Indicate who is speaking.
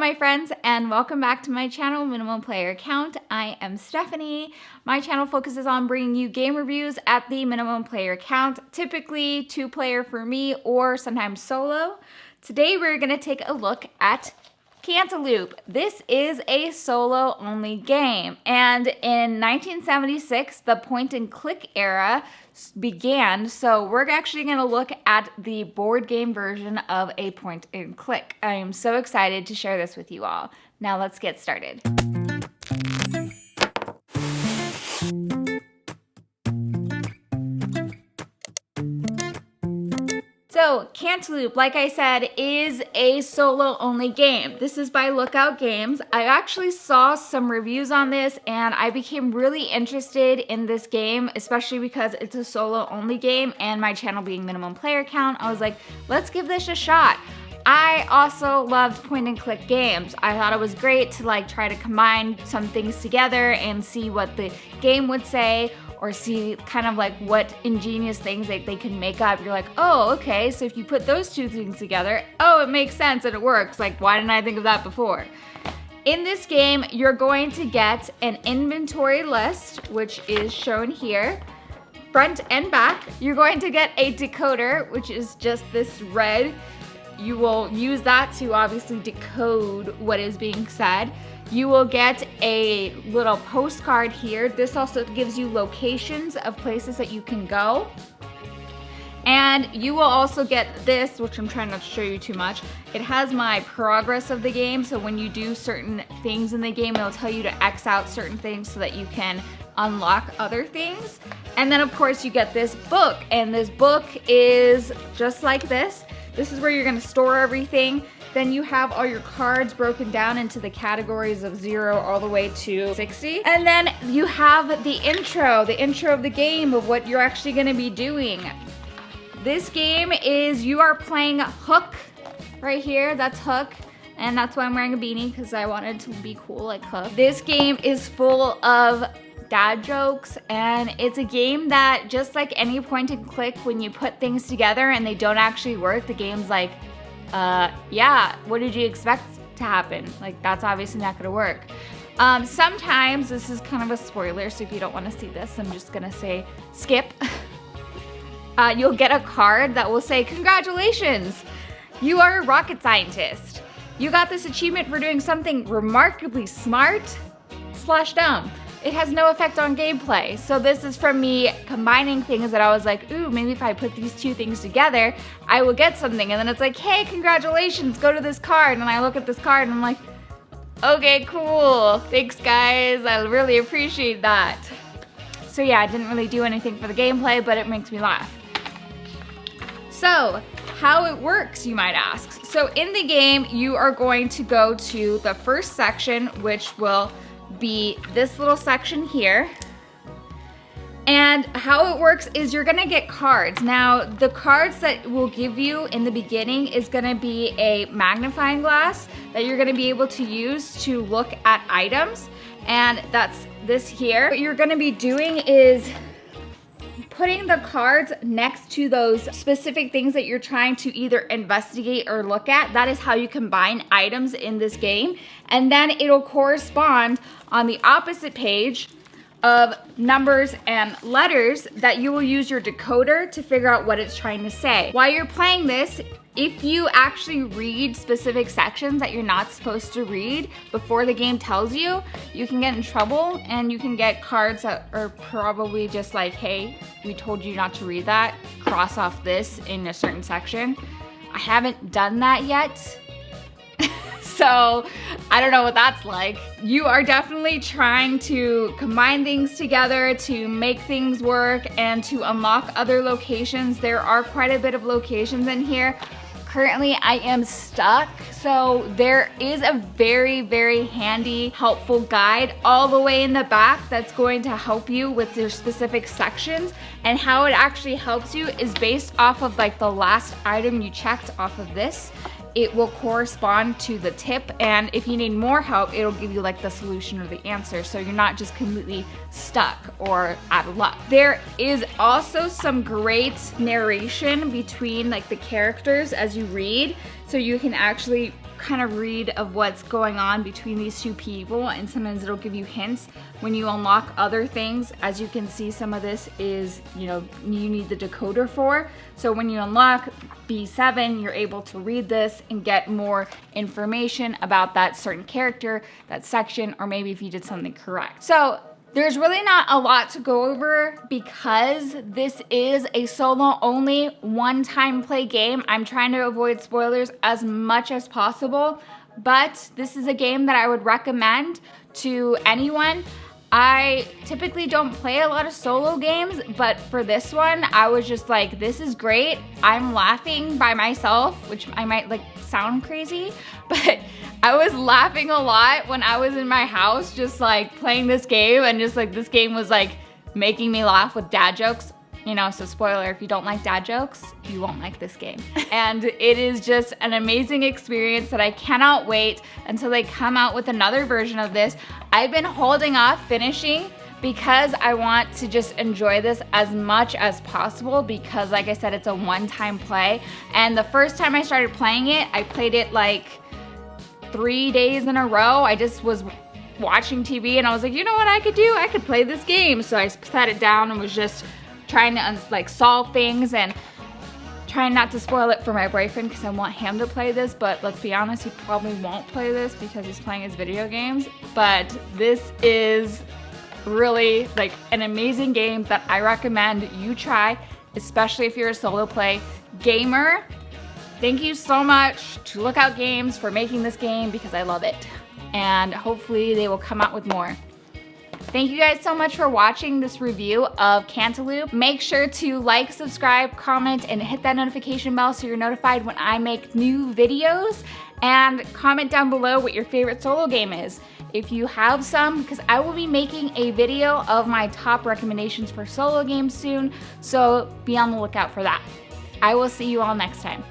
Speaker 1: my friends, and welcome back to my channel, Minimum Player Count. I am Stephanie. My channel focuses on bringing you game reviews at the minimum player count, typically 2-player for me or sometimes solo. Today we're going to take a look at Cantaloop. This is a solo-only game, and in 1976, the point-and-click era began, so we're actually going to look at the board game version of a point-and-click. I am so excited to share this with you all. Now let's get started. So, Cantaloop, like I said, is a solo-only game. This is by Lookout Games. I actually saw some reviews on this and I became really interested in this game, especially because it's a solo-only game and my channel being minimum player count. I was like, let's give this a shot. I also loved point-and-click games. I thought it was great to try to combine some things together and see what the game would say, or see kind of what ingenious things they can make up. You're like, oh, okay, so if you put those two things together, oh, it makes sense and it works. Why didn't I think of that before? In this game, you're going to get an inventory list, which is shown here, front and back. You're going to get a decoder, which is just this red. You will use that to obviously decode what is being said. You will get a little postcard here. This also gives you locations of places that you can go. And you will also get this, which I'm trying not to show you too much. It has my progress of the game, so when you do certain things in the game, it'll tell you to X out certain things so that you can unlock other things. And then of course you get this book, and this book is just like this. This is where you're gonna store everything. Then you have all your cards broken down into the categories of 0 all the way to 60. And then you have the intro of the game of what you're actually gonna be doing. This game is, you are playing Hook right here. That's Hook. And that's why I'm wearing a beanie, because I wanted to be cool like Hook. This game is full of dad jokes, and it's a game that, just like any point and click, when you put things together and they don't actually work, the game's like, yeah, what did you expect to happen? That's obviously not gonna work. Sometimes, this is kind of a spoiler, so if you don't wanna see this, I'm just gonna say skip. You'll get a card that will say, congratulations, you are a rocket scientist. You got this achievement for doing something remarkably smart / dumb. It has no effect on gameplay. So this is from me combining things that I was like, ooh, maybe if I put these two things together, I will get something. And then it's like, hey, congratulations, go to this card. And I look at this card and I'm like, okay, cool. Thanks, guys. I really appreciate that. So yeah, I didn't really do anything for the gameplay, but it makes me laugh. So, how it works, you might ask. So in the game, you are going to go to the first section, which will be this little section here. And how it works is you're gonna get cards. Now, the cards that will give you in the beginning is gonna be a magnifying glass that you're gonna be able to use to look at items. And that's this here. What you're gonna be doing is putting the cards next to those specific things that you're trying to either investigate or look at. That is how you combine items in this game. And then it'll correspond on the opposite page of numbers and letters that you will use your decoder to figure out what it's trying to say. While you're playing this, if you actually read specific sections that you're not supposed to read before the game tells you, you can get in trouble, and you can get cards that are probably just like, hey, we told you not to read that, cross off this in a certain section. I haven't done that yet. So I don't know what that's like. You are definitely trying to combine things together to make things work and to unlock other locations. There are quite a bit of locations in here. Currently I am stuck, so there is a very, very handy, helpful guide all the way in the back that's going to help you with your specific sections. And how it actually helps you is based off of the last item you checked off of this. It will correspond to the tip, and if you need more help, it'll give you the solution or the answer, so you're not just completely stuck or out of luck. There is also some great narration between the characters as you read, so you can actually kind of read of what's going on between these two people, and sometimes it'll give you hints when you unlock other things. As you can see, some of this is, you need the decoder for. So when you unlock B7, you're able to read this and get more information about that certain character, that section, or maybe if you did something correct. So there's really not a lot to go over because this is a solo only one-time play game. I'm trying to avoid spoilers as much as possible, but this is a game that I would recommend to anyone. I typically don't play a lot of solo games, but for this one, I was just like, this is great. I'm laughing by myself, which I might sound crazy, but I was laughing a lot when I was in my house just playing this game, and just this game was making me laugh with dad jokes. So spoiler, if you don't like dad jokes, you won't like this game. And it is just an amazing experience that I cannot wait until they come out with another version of this. I've been holding off finishing because I want to just enjoy this as much as possible because, like I said, it's a one-time play. And the first time I started playing it, I played it 3 days in a row. I just was watching TV and I was like, you know what I could do? I could play this game. So I set it down and was just trying to solve things and trying not to spoil it for my boyfriend because I want him to play this, but let's be honest, he probably won't play this because he's playing his video games. But this is really an amazing game that I recommend you try, especially if you're a solo play gamer. Thank you so much to Lookout Games for making this game because I love it, and hopefully they will come out with more. Thank you guys so much for watching this review of Cantaloop. Make sure to like, subscribe, comment, and hit that notification bell so you're notified when I make new videos. And comment down below what your favorite solo game is, if you have some, because I will be making a video of my top recommendations for solo games soon, so be on the lookout for that. I will see you all next time.